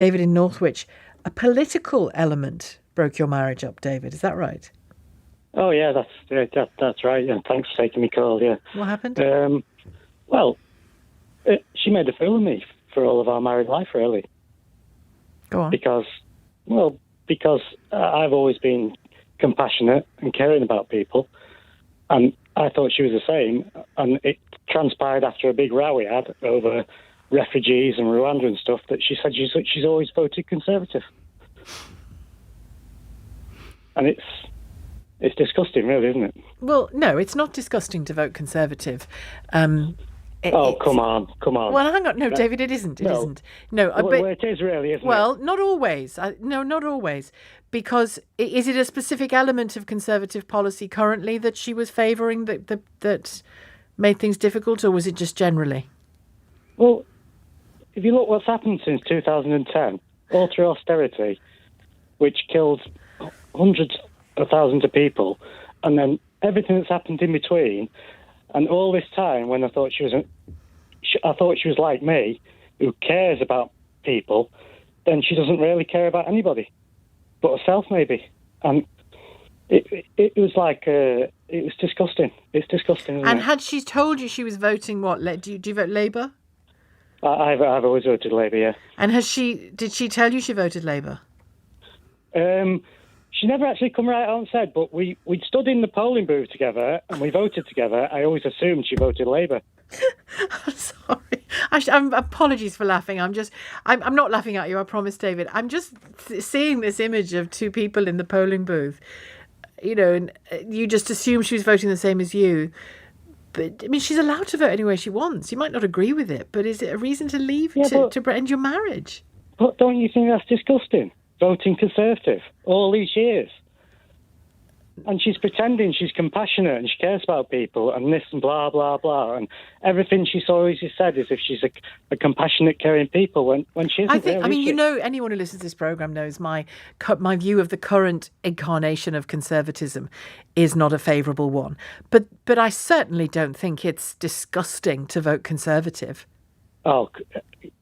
David in Northwich, a political element broke your marriage up, David. Is that right? Oh yeah, that's right. And thanks for taking me call. Yeah. What happened? Well, she made a fool of me for all of our married life, really. Go on. Because I've always been compassionate and caring about people, and I thought she was the same. And it transpired after a big row we had over refugees and Rwanda and stuff that she said she's always voted Conservative, and it's disgusting, really, isn't it? Well, no, it's not disgusting to vote Conservative. Come on. Well, hang on. No, David, it isn't. It isn't. No, well, it is really, isn't it? Well, not always. No, not always. Because is it a specific element of Conservative policy currently that she was favouring that made things difficult, or was it just generally? Well, if you look what's happened since 2010, all through austerity, which killed hundreds of thousands of people, and then everything that's happened in between. And all this time, when I thought she was like me, who cares about people, then she doesn't really care about anybody, but herself maybe. And it was like it was disgusting. It's disgusting. And had she told you she was voting what? Do you vote Labour? I've always voted Labour, yeah. And did she tell you she voted Labour? She never actually come right out and said, but we'd stood in the polling booth together and we voted together. I always assumed she voted Labour. I'm sorry. Apologies for laughing. I'm not laughing at you, I promise, David. I'm just seeing this image of two people in the polling booth, and you just assume she was voting the same as you. But, I mean, she's allowed to vote any way she wants. You might not agree with it, but is it a reason to leave, to end your marriage? But don't you think that's disgusting? Voting Conservative all these years. And she's pretending she's compassionate and she cares about people and this and blah, blah, blah. And everything she's always said is if she's a compassionate, caring people when she isn't. Anyone who listens to this programme knows my view of the current incarnation of conservatism is not a favourable one. But I certainly don't think it's disgusting to vote Conservative. Oh,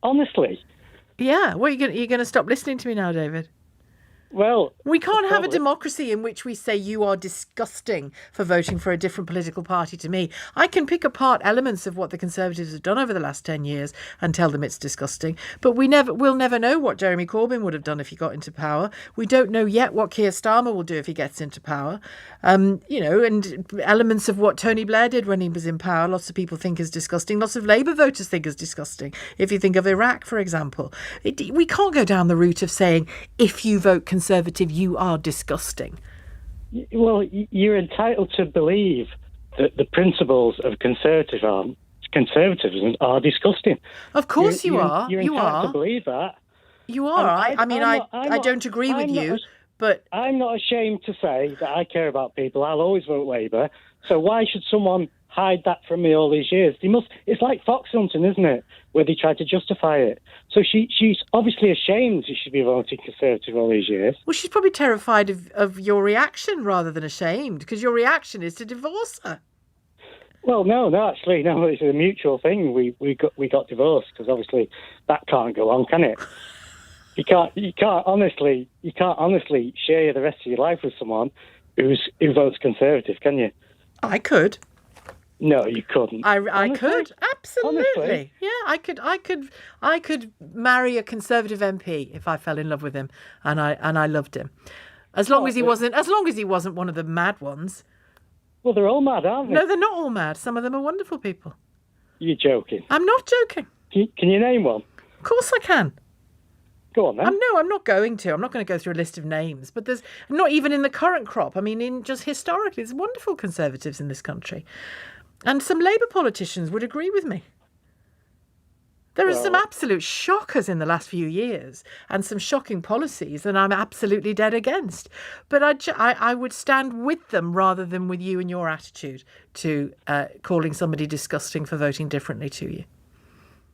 honestly? Yeah. Well, you're going to stop listening to me now, David? Well, we can't have a democracy in which we say you are disgusting for voting for a different political party to me. I can pick apart elements of what the Conservatives have done over the last 10 years and tell them it's disgusting. But we'll never know what Jeremy Corbyn would have done if he got into power. We don't know yet what Keir Starmer will do if he gets into power. And elements of what Tony Blair did when he was in power, lots of people think is disgusting. Lots of Labour voters think is disgusting. If you think of Iraq, for example, we can't go down the route of saying if you vote Conservative, you are disgusting. Well, you're entitled to believe that the principles of conservatism are disgusting. Of course you are. You're entitled to believe that. You are. I don't agree with you, but I'm not ashamed to say that I care about people. I'll always vote Labour. So why should someone hide that from me all these years? It's like fox hunting, isn't it? Where they try to justify it. So she's obviously ashamed she should be voting Conservative all these years. Well, she's probably terrified of your reaction rather than ashamed, because your reaction is to divorce her. Well, no, it's a mutual thing. We got divorced because obviously that can't go on, can it? You can't honestly share the rest of your life with someone who votes Conservative, can you? I could. No, you couldn't. I could, absolutely. Honestly? Yeah, I could marry a Conservative MP if I fell in love with him and I loved him, as long as he wasn't one of the mad ones. Well, they're all mad, aren't they? No, they're not all mad. Some of them are wonderful people. You're joking. I'm not joking. Can you name one? Of course I can. Go on then. I'm not going to. I'm not going to go through a list of names, but there's not even in the current crop. I mean, in just historically, there's wonderful Conservatives in this country. And some Labour politicians would agree with me. There are some absolute shockers in the last few years and some shocking policies that I'm absolutely dead against. But I would stand with them rather than with you and your attitude to calling somebody disgusting for voting differently to you.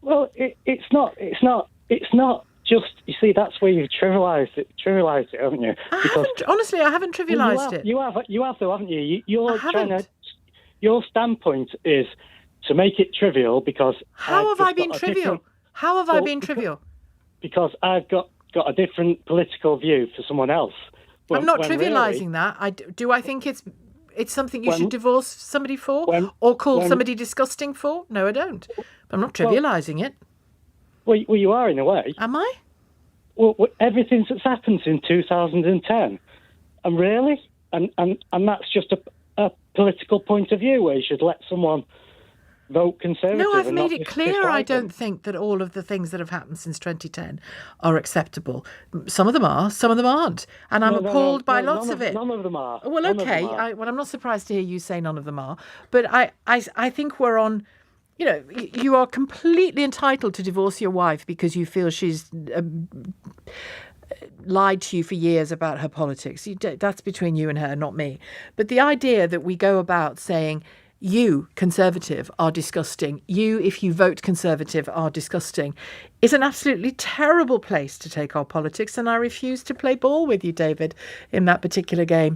Well, it's not just, you see, that's where you've trivialised it, haven't you? Honestly, I haven't trivialised it. You have though, haven't you? I haven't. Your standpoint is to make it trivial because... How have I been trivial? How have I been trivial? because I've got a different political view to someone else. I'm not trivialising that. Do I think it's something you should divorce somebody for or call somebody disgusting for? No, I don't. I'm not trivialising it. Well, you are in a way. Am I? Well, everything that's happened in 2010, and really, and that's just a political point of view where you should let someone vote Conservative. No, I've made it clear I don't think that all of the things that have happened since 2010 are acceptable. Some of them are, some of them aren't. And I'm appalled by lots of it. None of them are. Well, okay. I'm not surprised to hear you say none of them are. But I think we're on... You know, you are completely entitled to divorce your wife because you feel she's lied to you for years about her politics. That's between you and her, not me. But the idea that we go about saying, you, Conservative, are disgusting, you, if you vote Conservative, are disgusting, is an absolutely terrible place to take our politics, and I refuse to play ball with you, David, in that particular game.